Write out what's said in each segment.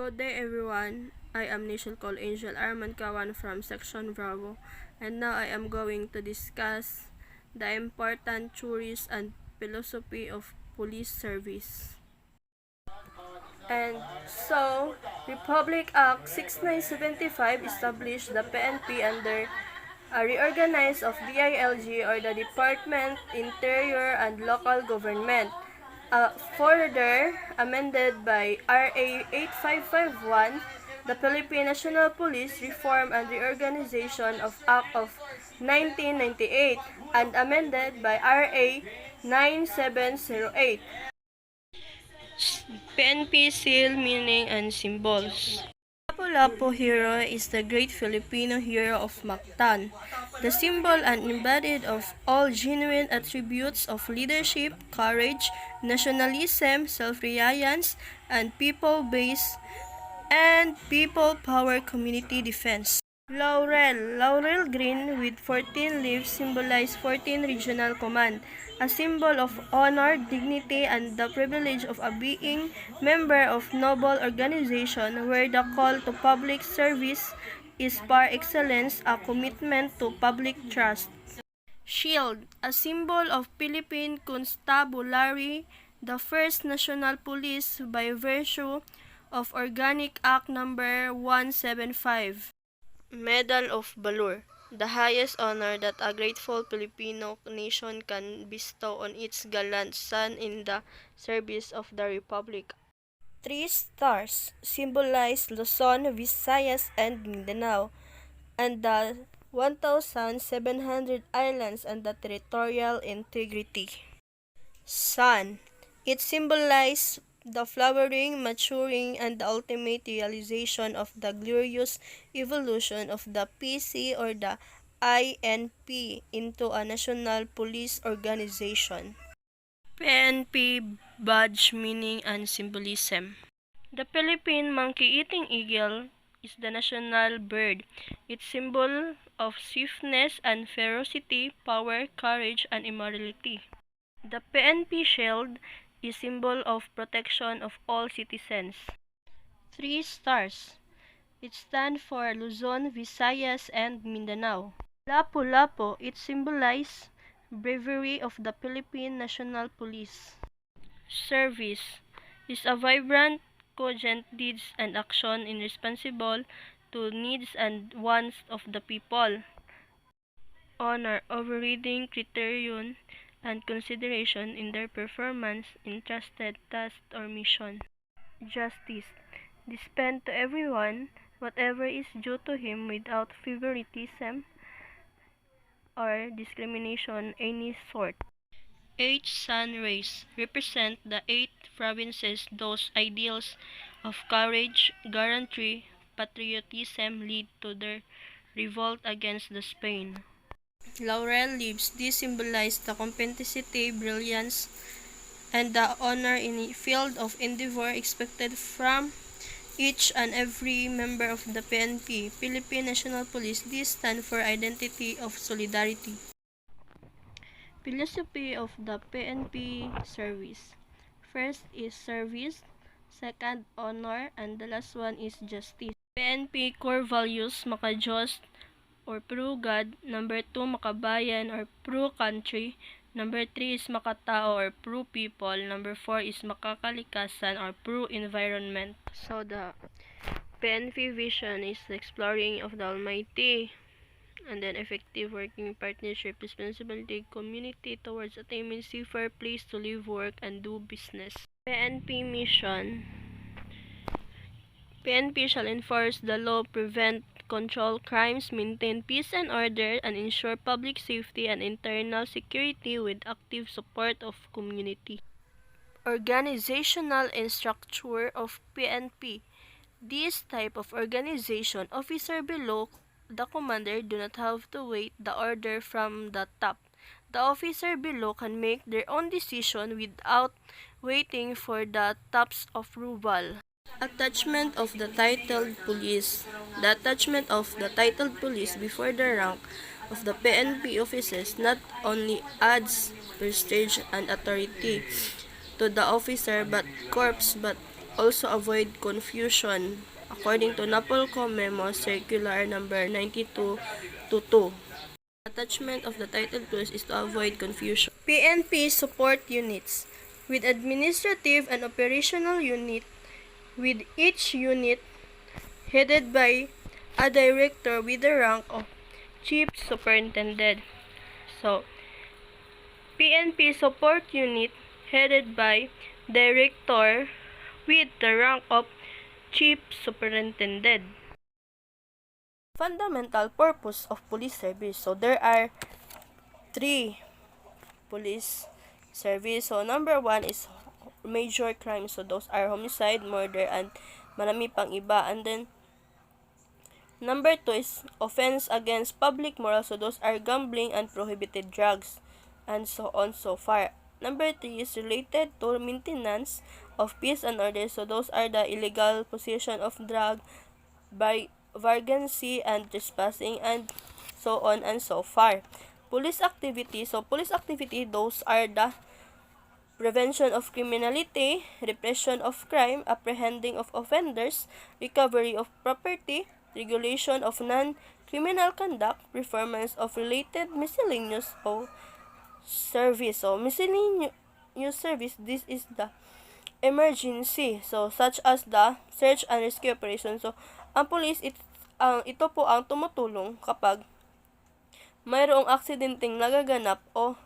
Good day everyone, I am Nishal Call Angel Arman Kawan from Section Bravo, and now I am going to discuss the important theories and philosophy of police service. And so, Republic Act 6975 established the PNP under a reorganized of DILG, or the Department, Interior and Local Government. Further amended by RA 8551, the Philippine National Police Reform and Reorganization of Act of 1998, and amended by RA 9708. PNP seal, meaning and symbols. Lapu-Lapu hero is the great Filipino hero of Mactan, the symbol and embodied of all genuine attributes of leadership, courage, nationalism, self-reliance, and people-based and people-power community defense. Laurel green with 14 leaves symbolize 14 regional command, a symbol of honor, dignity, and the privilege of being member of noble organization where the call to public service is par excellence a commitment to public trust. Shield, a symbol of Philippine Constabulary, the first national police by virtue of Organic Act number 175. Medal of Valor, the highest honor that a grateful Filipino nation can bestow on its gallant son in the service of the Republic. 3 stars symbolize Luzon, Visayas, and Mindanao, and the 1,700 islands and the territorial integrity. Sun, it symbolizes the flowering, maturing, and the ultimate realization of the glorious evolution of the PC or the INP into a national police organization. PNP badge, meaning and symbolism. The Philippine monkey-eating eagle is the national bird. Its symbol of swiftness and ferocity, power, courage, and immortality. The PNP shield is symbol of protection of all citizens. 3 stars. It stands for Luzon, Visayas, and Mindanao. Lapu-Lapu, it symbolizes bravery of the Philippine National Police. Service is a vibrant, cogent deeds and action in responsible to needs and wants of the people. Honor, overriding criterion and consideration in their performance, entrusted task or mission. Justice, dispense to everyone whatever is due to him without favoritism or discrimination any sort. 8 sun rays represent the 8 provinces. Those ideals of courage, gallantry, patriotism lead to their revolt against the Spain. Laurel leaves, these symbolize the competency, brilliance, and the honor in a field of endeavor expected from each and every member of the PNP, Philippine National Police. These stand for identity of solidarity. Philosophy of the PNP service. First is service, second honor, and the last one is justice. PNP core values, maka-Diyos or pro-God. Number 2, makabayan or pro-country. Number 3 is makatao or pro-people. Number 4 is makakalikasan or pro-environment. So the PNP vision is the exploring of the Almighty, and then effective working partnership, responsibility, community towards attaining safer place to live, work, and do business. PNP mission. PNP shall enforce the law, prevent, control crimes, maintain peace and order, and ensure public safety and internal security with active support of community. Organizational and structure of PNP. This type of organization, officer below the commander do not have to wait the order from the top. The officer below can make their own decision without waiting for the top's approval. Attachment of the titled police. The attachment of the titled police before the rank of the PNP officers not only adds prestige and authority to the officer but corps but also avoid confusion, according to Napolcom Memo Circular number 9222. Attachment of the title clause is to avoid confusion. PNP support units with administrative and operational unit, with each unit headed by a director with the rank of Chief Superintendent. So, PNP support unit headed by director with the rank of Chief Superintendent. Fundamental purpose of police service. So, there are 3 police service. So, number 1 is major crimes. So, those are homicide, murder, and marami pang iba. And then, number 2 is offense against public morals. So, those are gambling and prohibited drugs, and so on so far. Number 3 is related to maintenance of peace and order. So, those are the illegal possession of drug, vagrancy, and trespassing, and so on and so far. Police activity. So, police activity, those are the prevention of criminality, repression of crime, apprehending of offenders, recovery of property, regulation of non-criminal conduct, performance of related miscellaneous service. So, miscellaneous service, this is the emergency. So, such as the search and rescue operation. So, ang police, ito po ang tumutulong kapag mayroong aksidenteng nagaganap o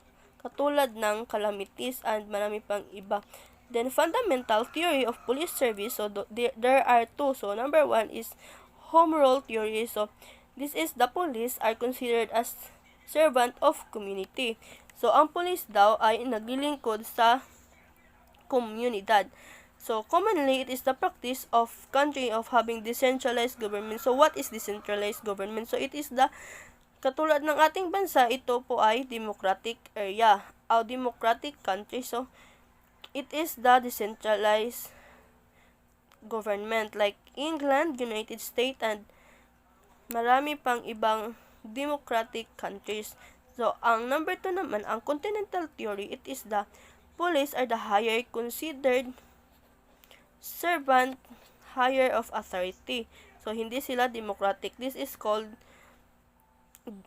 katulad ng calamities and marami pang iba. Then, fundamental theory of police service. So, there are 2. So, number 1 is home rule theory. So, this is the police are considered as servant of community. So, ang police daw ay naglilingkod sa komunidad. So, commonly, it is the practice of country of having decentralized government. So, what is decentralized government? So, it is the, katulad ng ating bansa, ito po ay democratic area, o democratic country. So, it is the decentralized government like England, United States, and marami pang ibang democratic countries. So, ang number 2 naman, ang continental theory, it is the police are the higher considered servant, higher of authority. So, hindi sila democratic. This is called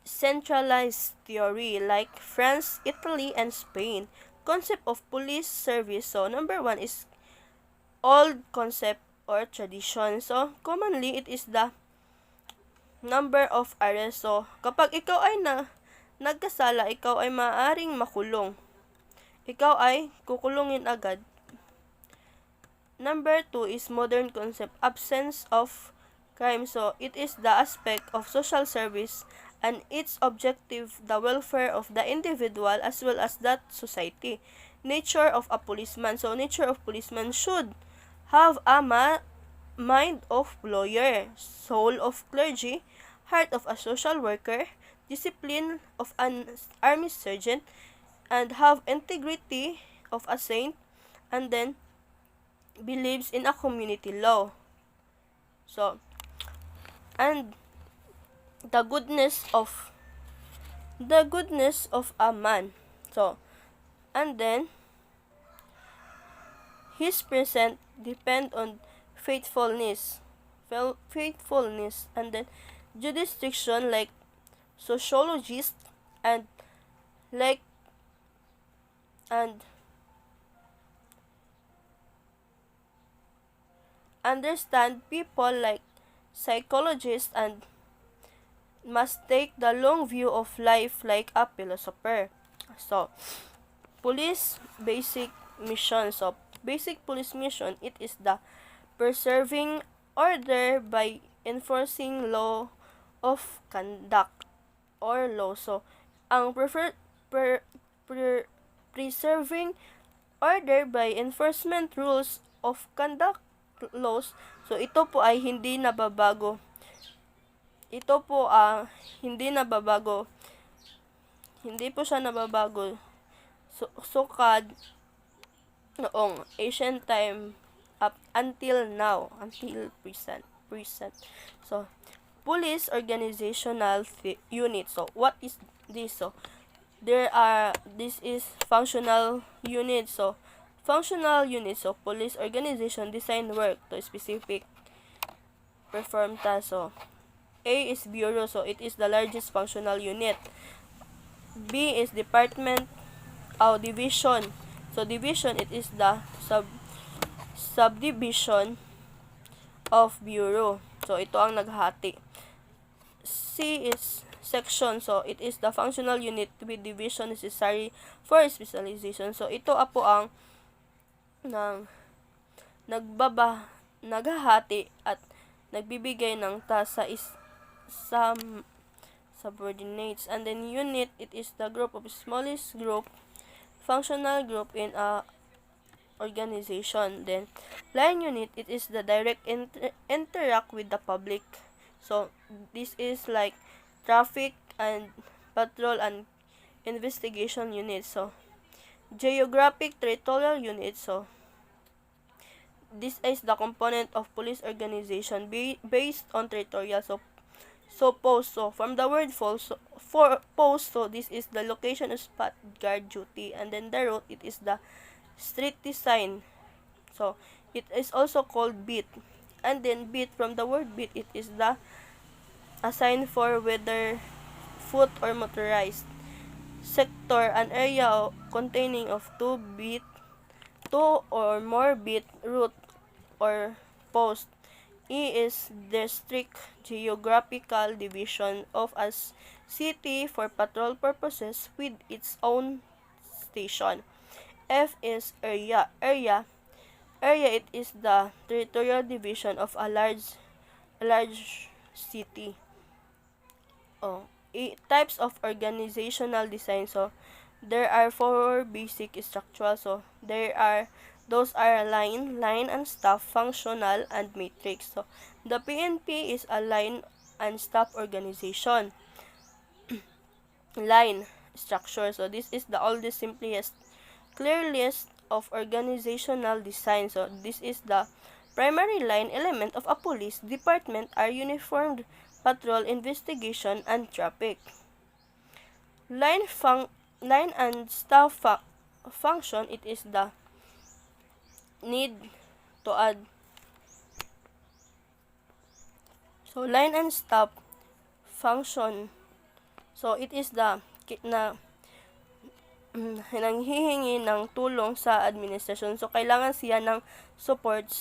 centralized theory like France, Italy, and Spain. Concept of police service. So, number 1 is old concept or tradition. So, commonly, it is the number of arrests. So, kapag ikaw ay nagkasala, ikaw ay maaaring makulong. Ikaw ay kukulungin agad. Number 2 is modern concept, absence of crime. So, it is the aspect of social service and its objective, the welfare of the individual as well as that society. Nature of a policeman. So, nature of policeman should have a mind of lawyer, soul of clergy, heart of a social worker, discipline of an army sergeant, and have integrity of a saint, and then believes in a community law. So, and the goodness of a man. So, and then his present depend on faithfulness, and then jurisdiction like sociologist and understand people like psychologists, and must take the long view of life like a philosopher. So, police basic mission. So, basic police mission, it is the preserving order by enforcing law of conduct or law. So, ang preserving order by enforcement rules of conduct laws. So, ito po ay hindi nababago. Ito po hindi nababago. Hindi po siya nababago. Sukad noong ancient time up until now, until present. So, police organizational unit. So, what is this? So, this is functional unit. So, Functional units of police organization design work to specific perform tasks. So, A is bureau, so it is the largest functional unit. B is department or division. So, division, it is the subdivision of bureau. So, ito ang naghati. C is section. So, it is the functional unit with division necessary for specialization. So, ito po ang naghahati at nagbibigay ng task sa subordinates. And then unit, it is the group of smallest group, functional group in a organization. Then line unit, it is the direct interact with the public. So this is like traffic and patrol and investigation units. So geographic territorial units, so this is the component of police organization based on territorial. So post, so from the word post, so this is the location of spot guard duty. And then the route, it is the street design. So it is also called beat. And then beat, from the word beat, it is the assigned for whether foot or motorized. Sector, an area containing of two or more beat, route or post. E is district, geographical division of a city for patrol purposes with its own station. F is area. Area, it is the territorial division of a large city. Types of organizational design. So there are 4 basic structural. So those are line and staff, functional, and matrix. So the PNP is a line and staff organization. Line structure. So this is the oldest, simplest, clearest of organizational design. So this is the primary line element of a police department are uniformed patrol, investigation, and traffic. Line and staff function, it is the need to add. So line and staff function, so it is the nanghihingi ng tulong sa administrasyon. So kailangan siya ng support.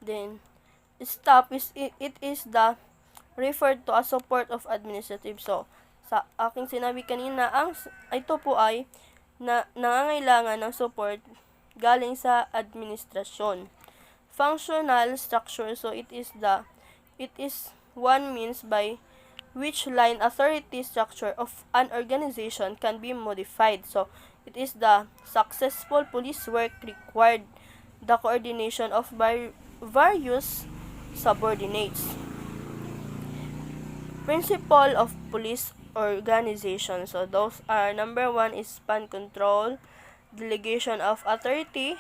Then staff it is the referred to as support of administrative. So sa aking sinabi kanina, ito po ay nangangailangan ng support galing sa administrasyon. Functional structure, so it is one means by which line authority structure of an organization can be modified. So it is the successful police work required the coordination of various subordinates. Principle of police organization. So those are, number 1 is span control, delegation of authority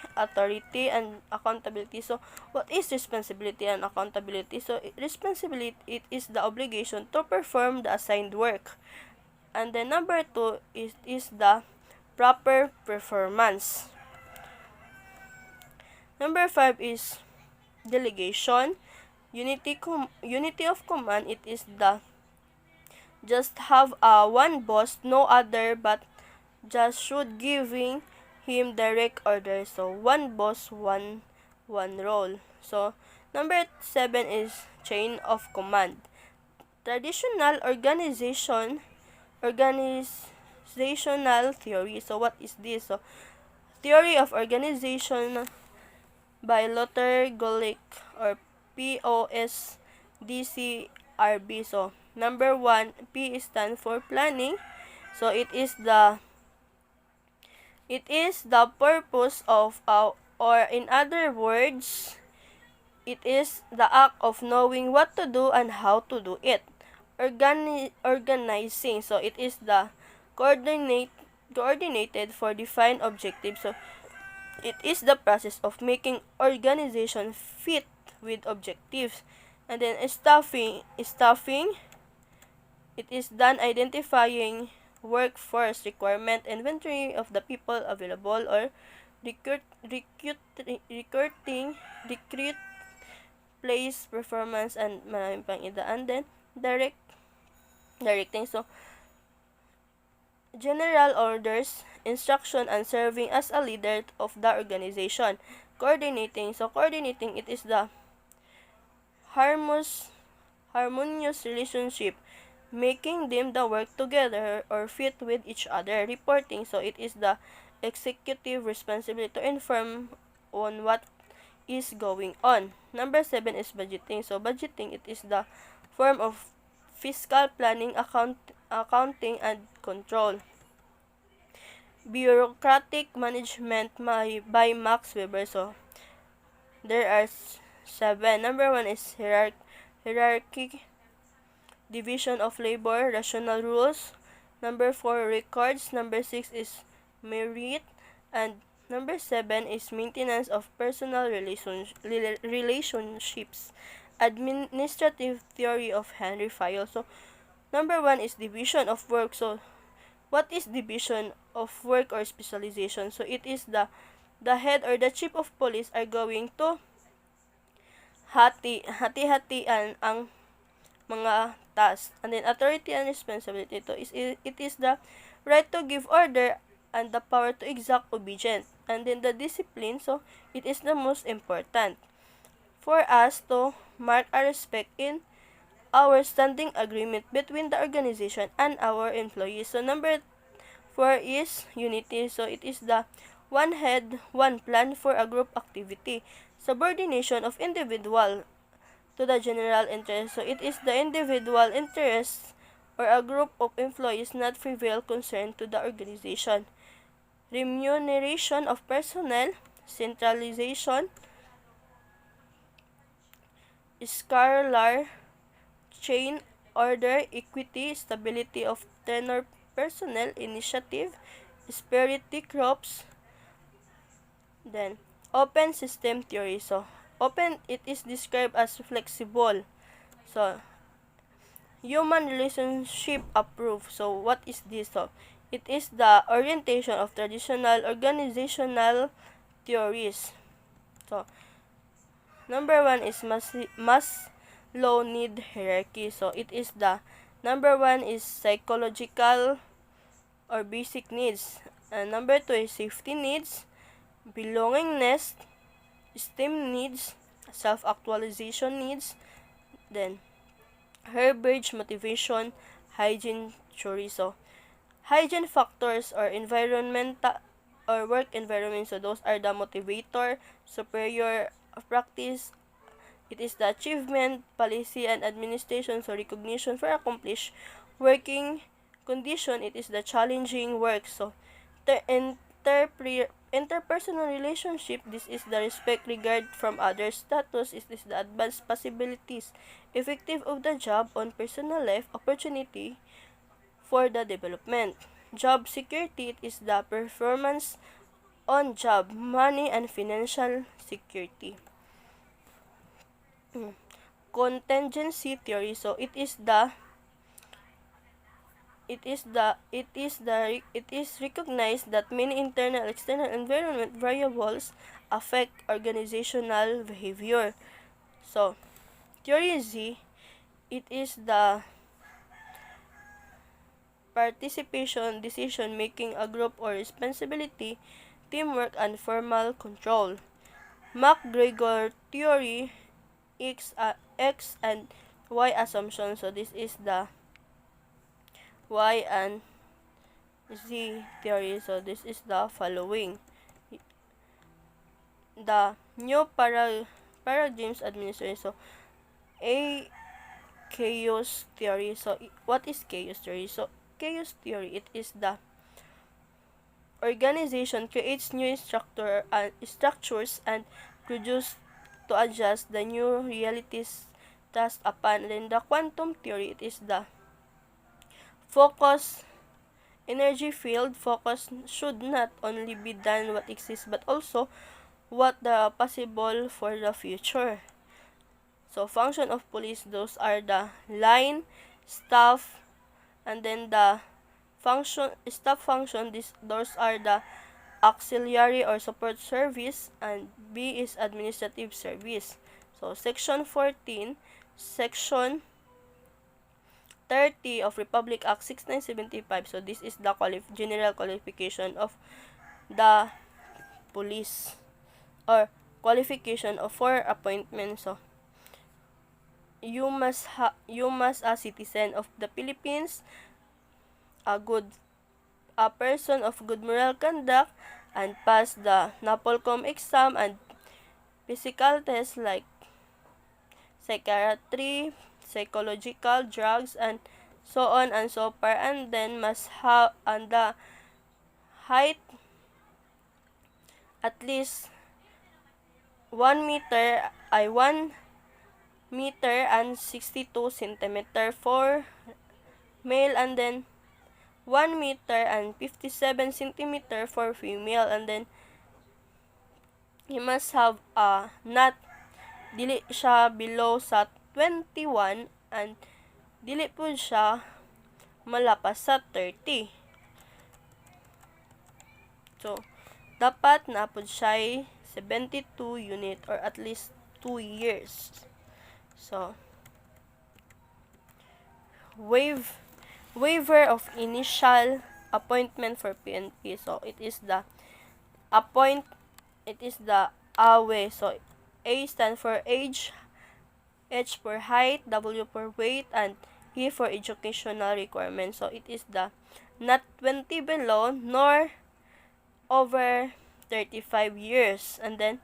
and accountability. So what is responsibility and accountability? So responsibility, it is the obligation to perform the assigned work. And then number 2 is the proper performance. Number 5 is delegation. Unity of command, it is the just have one boss, no other, but just should giving him direct orders. So one boss, one role. So number 7 is chain of command. Traditional organizational theory. So what is this? So theory of organization by Lothar Gulick, or POSDCRB. So number 1, P stand for planning. So it is the purpose of or in other words, it is the act of knowing what to do and how to do it. Organizing, so it is the coordinated for defined objectives. So it is the process of making organization fit with objectives. And then staffing, it is done identifying workforce requirement, inventory of the people available, or recruit, place, performance, and maraming pang ida. And then, directing. So, general orders, instruction, and serving as a leader of the organization. Coordinating. So, coordinating, it is the harmonious relationship, making them the work together or fit with each other. Reporting, so it is the executive responsibility to inform on what is going on. Number 7 is budgeting. So budgeting, it is the form of fiscal planning, accounting, and control. Bureaucratic management by Max Weber. So there are 7. Number 1 is hierarchy, division of labor, rational rules. Number 4, records. Number 6 is merit. And number 7 is maintenance of personal relationships. Administrative theory of Henry Fayol. So, number 1 is division of work. So, what is division of work or specialization? So, it is the head or the chief of police are going to hati-hatian ang mga tasks. And then, authority and responsibility ito is it is the right to give order and the power to exact obedience. And then, the discipline, so it is the most important for us to mark our respect in our standing agreement between the organization and our employees. So, number 4 is unity. So, it is the one head, one plan for a group activity. Subordination of individual to the general interest. So, it is the individual interests or a group of employees not trivial concern to the organization. Remuneration of personnel, centralization, scalar chain order, equity, stability of tenure personnel, initiative, prosperity crops. Then, open system theory. So, open, it is described as flexible. So, human relationship approved. So, what is this? So, it is the orientation of traditional organizational theories. So, number 1 is Maslow need hierarchy. So, it is the number 1 is psychological or basic needs. And number 2 is safety needs, belongingness, esteem needs, self-actualization needs, then Herbage motivation, hygiene theory. So, hygiene factors or environmental or work environment. So, those are the motivator, superior practice. It is the achievement, policy, and administration. So, recognition for accomplished working condition. It is the challenging work. So, interpersonal relationship, this is the respect, regard from others. Status, it is the advanced possibilities, effective of the job on personal life, opportunity for the development. Job security, it is the performance on job, money, and financial security. Contingency theory, so it is recognized that many internal and external environment variables affect organizational behavior. So, theory Z, it is the participation, decision making, a group or responsibility, teamwork, and formal control. MacGregor theory, X and Y assumption. So, this is the Y and Z theory. So, this is the following. The new paradigms administration. So, chaos theory. So, what is chaos theory? So, chaos theory, it is the organization creates new structures and produce to adjust the new realities thrust upon. Then the quantum theory, it is the focus energy field. Focus should not only be done what exists but also what the possible for the future. So, function of police, those are the line, staff, and then the staff function, those are the auxiliary or support service, and B is administrative service. So section 14, section 30 of Republic Act 6975. So this is the general qualification of the police, or qualification of for appointment. So you must a citizen of the Philippines, a person of good moral conduct, and pass the NAPOLCOM exam and physical tests like psychiatry, psychological, drugs, and so on and so forth, and then must have the height at least 1 meter and 62 centimeter for male, and then 1 meter and 57 centimeter for female, and then he must have not dili siya below sa 21, and dili po siya malapas sa 30. So dapat na po siya 72 unit or at least 2 years. So waiver of initial appointment for PNP. So it is the AWE. So A stands for age, H for height, W for weight, and E for educational requirements. So it is the not 20 below nor over 35 years, and then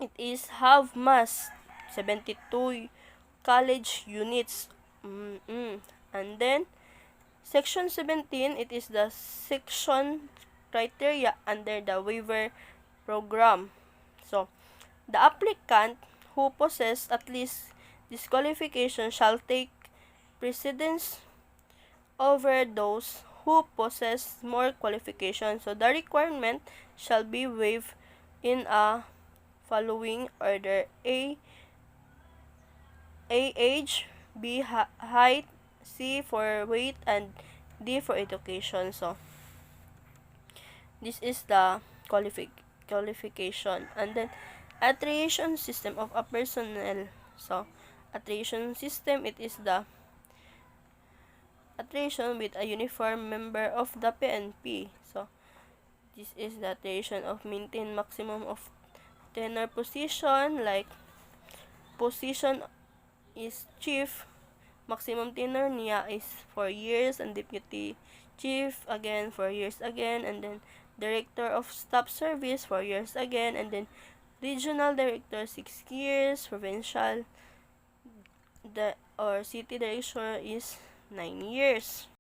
it is have must 72 college units. And then section 17, it is the section criteria under the waiver program. So the applicant who possess at least this qualification shall take precedence over those who possess more qualifications. So the requirement shall be waived in a following order: A age, B height, C for weight, and D for education. So this is the qualification. And then attribution system of a personnel. So attribution system, it is the attribution with a uniform member of the PNP. So this is the attribution of maintain maximum of tenure position, like position is chief, maximum tenure niya is 4 years, and deputy chief again 4 years again, and then director of staff service 4 years again, and then regional director 6 years, provincial or city director is 9 years.